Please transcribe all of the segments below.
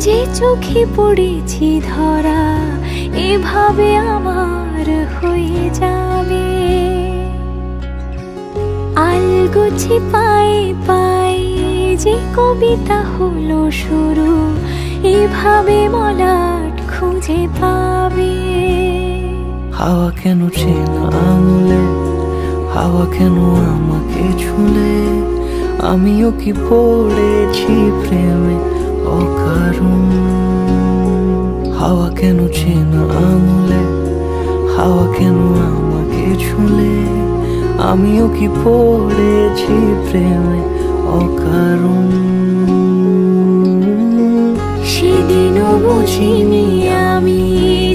যে চোখে পড়েছি ধরা এভাবে আমার হয়ে যাবে। আলগোছে পায়ে পায়ে যে কবিতা হলো শুরু, এভাবে মলাট খুঁজে পাবে। হাওয়া কেন চেনা আঙুলে, হাওয়া কেন আমাকে ছুলে, আমিও কি পড়েছি প্রেমে অকারণ। হাওয়া কেন চেনা আঙুলে, হাওয়া কেন আমাকে ছুলে, আমিও কি পড়েছি প্রেমে অকারণ। সেদিনও বুঝিনি আমি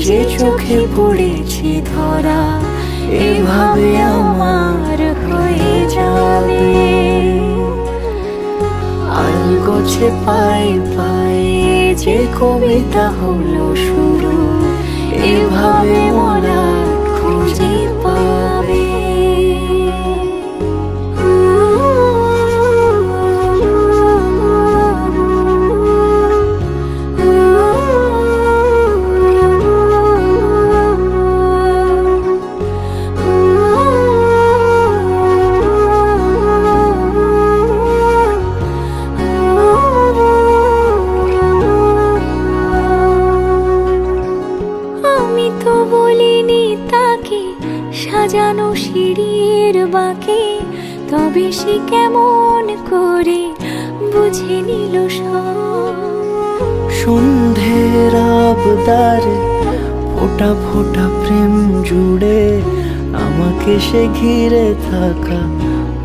যে চোখে পড়েছি ধরা এভাবে আমার হয়ে যাবে। আলগোছে পায়ে পায়ে যে কবিতা হলো শুরু, এভাবে মলাট খুঁজে পাবে। সাজানো সিঁড়ির বাঁকে, তবে সে কেমন করে বুঝে নিল সব। সন্ধ্যের আবদারে ফোঁটা ফোঁটা প্রেম জুড়ে, আমাকে সে ঘিরে থাকা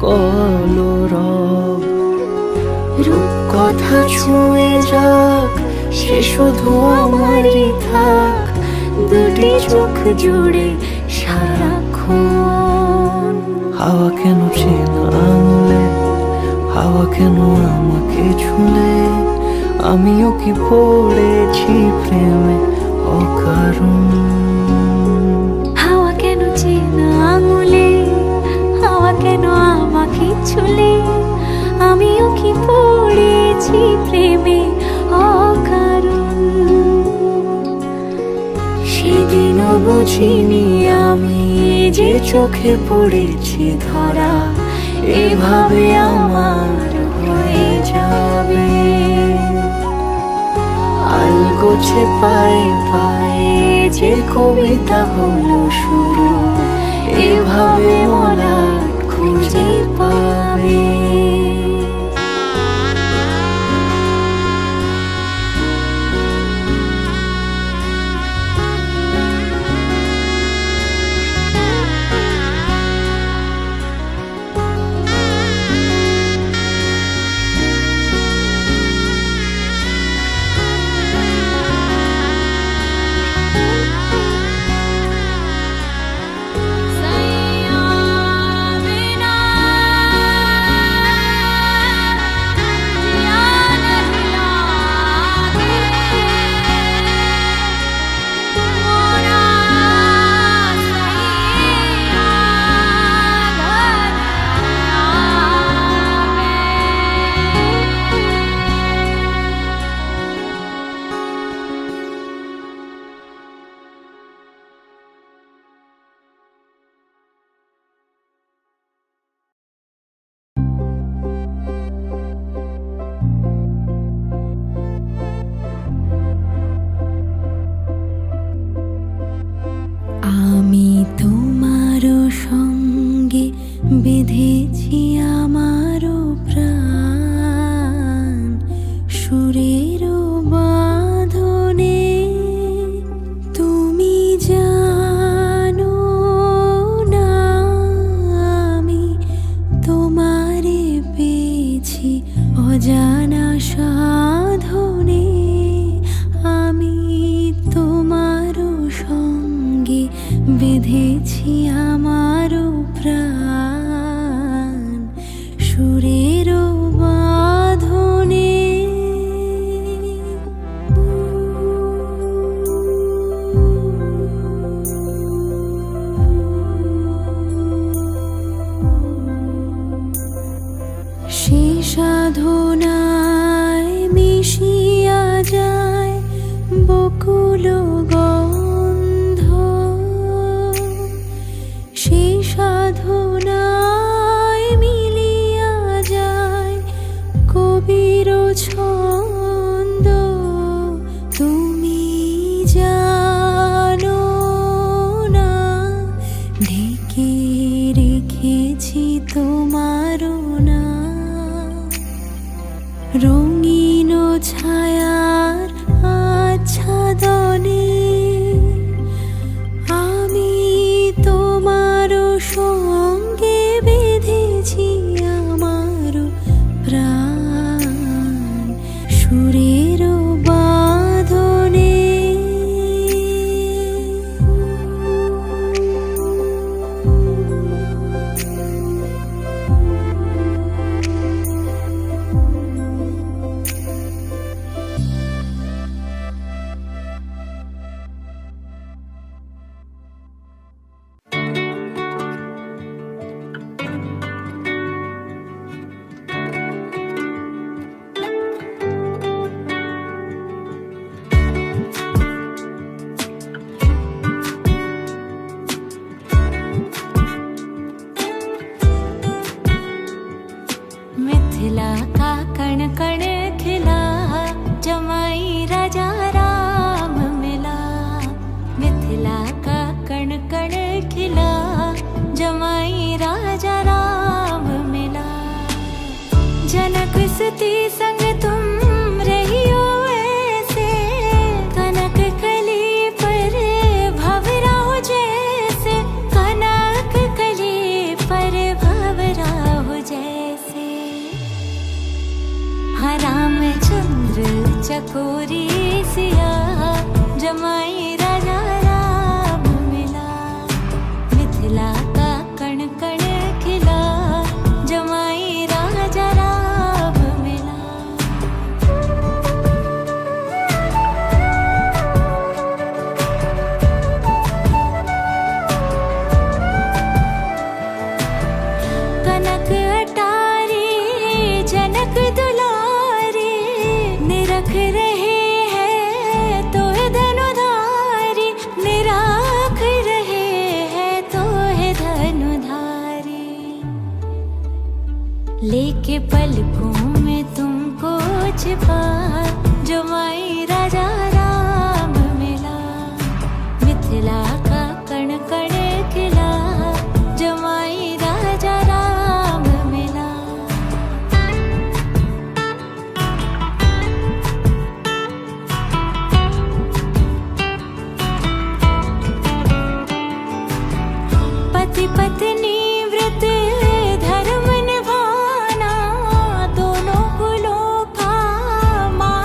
কলরব। রূপকথা ছুঁয়ে যাক, সে শুধু আমারই থাক, দুটি চোখ জুড়ে সারাক্ষণ। হাওয়া কেন চেনা আঙুলে, হাওয়া কেন আমাকে ছুলে, আমিও কি পড়েছি প্রেমে অকারণ। হাওয়া কেন চেনা আঙুলে, হাওয়া কেন আমাকে ছুলে, আমিও কি পড়েছি প্রেমে অকারণ। সেদিনও বুঝিনি আমি যে চোখে পড়েছি ধরা এভাবে আমার হয়ে যাবে। আলগোছে পায়ে পায়ে যে কবিতা হলো শুরু, এভাবে মলাট খুঁজে পাবে। আমি তোমারও সঙ্গে বেঁধেছি আমারও প্রাণ, সুরেরও বাঁধনে। তুমি জানো না আমি তোমারে পেয়েছি অজানা সাধনে। আমি তোমারও সঙ্গে বেঁধেছি আমারও প্রাণ, সুরেরও বাঁধনে। ব্যাকুল গন্ধ সে সাধনায় মিলিয়া যায় কবির ছন্দ। তুমি জানো না ঢেকে রেখেছি তোমার না রঙিন ছায়ার আচ্ছাদনে আমি তোমার সঙ্গে বেঁধেছি আমার প্রাণ সুরের বাঁধনে। मिथिला का कण कण खिला जमाई राजा राम मिला। मिथिला का कण कण खिला जमाई राजा राम मिला। जनक सती संग तुम रहियो ऐसे कनक कली पर भंवरा हो जैसे कनक कली पर भंवरा हो जैसे। हाँ रामचंद्र चकोरी सिया जमाई राजा राम मिला। मिथिला का कण कण खिला जमाई राजा राम मिला। कनक अटारी जनक दुलारी निरख रहे हैं तो धनुधारी निराख रहे हैं तो धनुधारी। लेके पलकों में तुमको छिपा जमाई राजा राम मिला। मिथिला का कण कण खिला जमाई राजा राम मिला। पति पत्नी व्रत धर्म निभाना दोनों कुलों का मान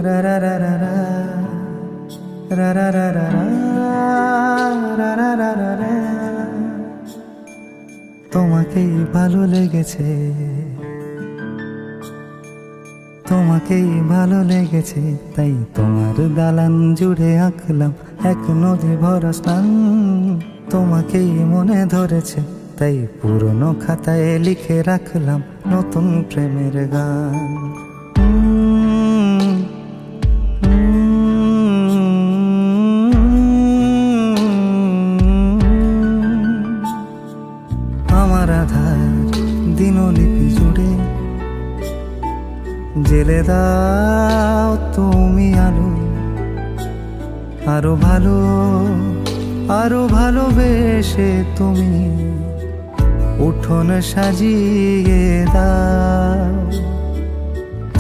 রা রা রা রা রা রা রা রা রা রা রা রা রা রা। তোমাকেই ভালো লেগেছে, তোমাকেই ভালো লেগেছে, তাই তোমার দালান জুড়ে আঁকলাম এক নদী ভরা স্নান। তোমাকেই মনে ধরেছে, তাই পুরনো খাতায় লিখে রাখলাম নতুন প্রেমের গান। আমার আধার দিনলিপি জুড়ে জেলে দাও তুমি আলো, আরো ভালো আরো ভালোবেসে তুমি উঠোন সাজিয়ে দাও।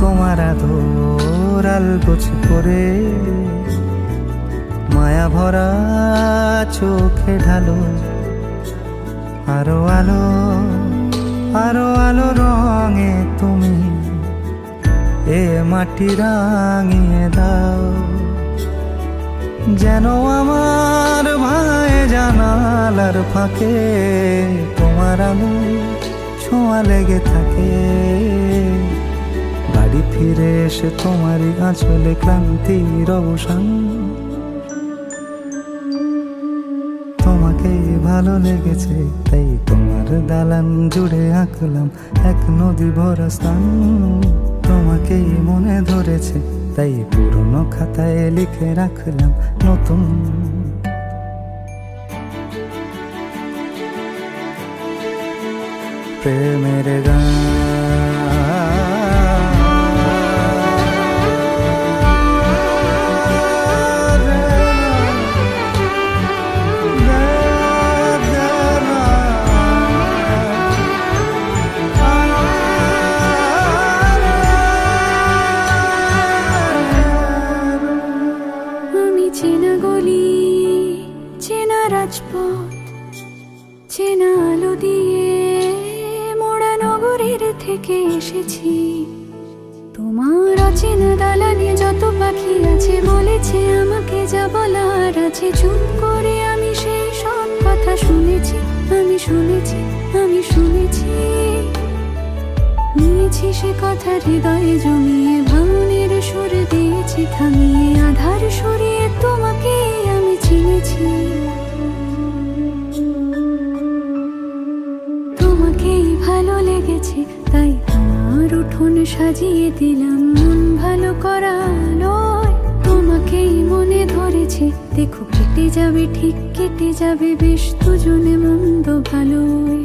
তোমার আদর আলগোছ করে মায়া ভরা চোখে ঢালো, আরো আলো আরো আলো রঙে তুমি এ মাটি রাঙিয়ে দাও। যেন আমার ভাই জানালার ফাঁকে তোমার আলো ছোঁয়া লেগে থাকে। বাড়ি ফিরে এসে তোমারই আঁচলে ক্লান্তির অবসান। তোমাকেই ভালো লেগেছে, তাই তোমার দালান জুড়ে আঁকলাম এক নদী ভরা স্থান। তোমাকেই মনে ধরেছে, তাই পুরনো খাতায় লিখে রাখলাম নতুন প্রেমের গান। চেনা গলি, চেনা রাজপথ, চেনা আলো দিয়ে মোড়া নগরের থেকে এসেছি। তোমার অচেনা দালানে যত পাখি আছে বলেছে আমাকে যা বলার আছে। চুপ করে আমি সেই সব কথা শুনেছি, আমি শুনেছি, আমি শুনেছি। নিয়েছি সে কথা হৃদয়ে জমিয়ে, ভাঙনের সুর দিয়েছি থামিয়ে। আধার সরিয়ে তোমাকে আমি চিনেছি। তোমাকেই ভালো লেগেছে, তাই তোমার উঠোন সাজিয়ে দিলাম মন ভালো করা নয়। তোমাকেই মনে ধরেছে, দেখো কেটে যাবে, ঠিক কেটে যাবে বেশ দুজনে মন্দ ভালোই।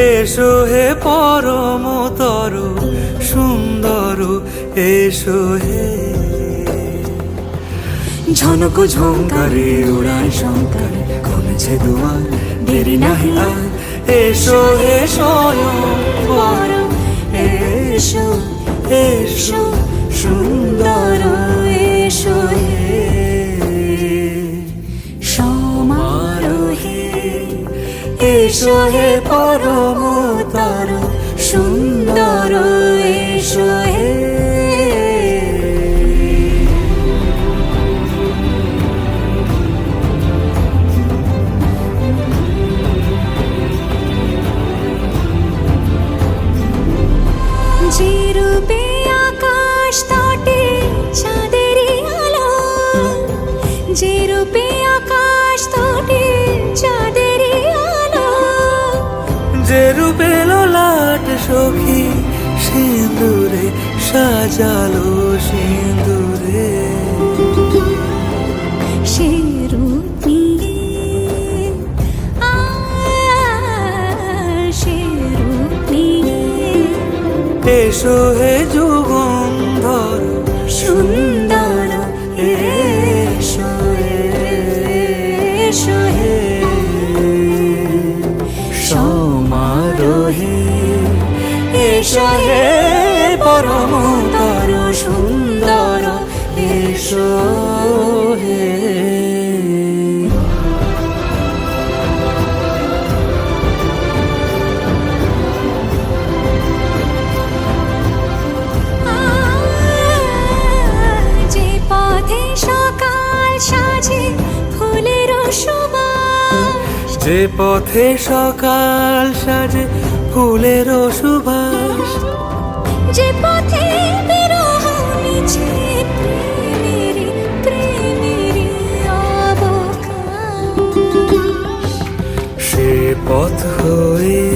এসো হে পরমতর সুন্দর, এসো হে। ঝনক ঝঙ্কারে উড়ায় শঙ্কারে খুলেছে দুয়ার, দেরি নাহি আর। এসো হে স্বয়ং পরম, এসো এসো সুন্দর, এসো হে সমারোহে। এসো হে পরমতর সুন্দর, এসো হে। যে রূপে আকাশ তটে যে রূপে লোলাট সখী সিঁদুরে সাজালো সিঁদুরে। সে রূপ নিয়ে, সে রূপ নিয়ে এসো হে যুগন্ধর সুন্দর, এসো এসো হে সমারোহে, এসো হে পরমতর সুন্দর, এসো হে। যে পথে সকাল সাজে ফুলের সুবাস, যে পথে সকাল সাজে ফুলের সুবাস, যে পথে বিরহ মিছে প্রেমের প্রেমের অবকাশ, সে পথ হয়ে,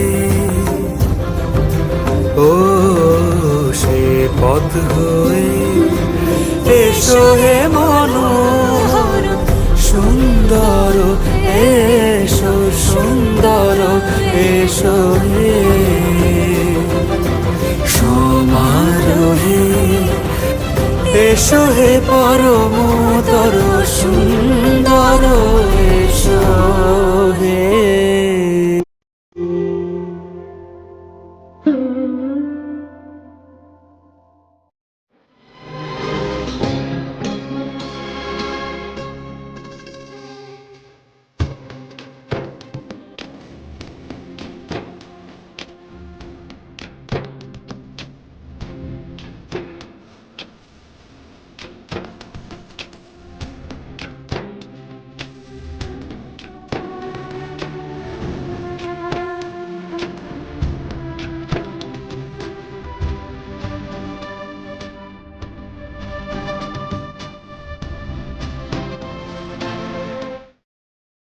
ও সে পথ হয়ে এসো হে মনোহর সুন্দর, এসো সুন্দর, এসো হে সমারোহে, এসো হে পরমতর সুন্দর, এসো হে।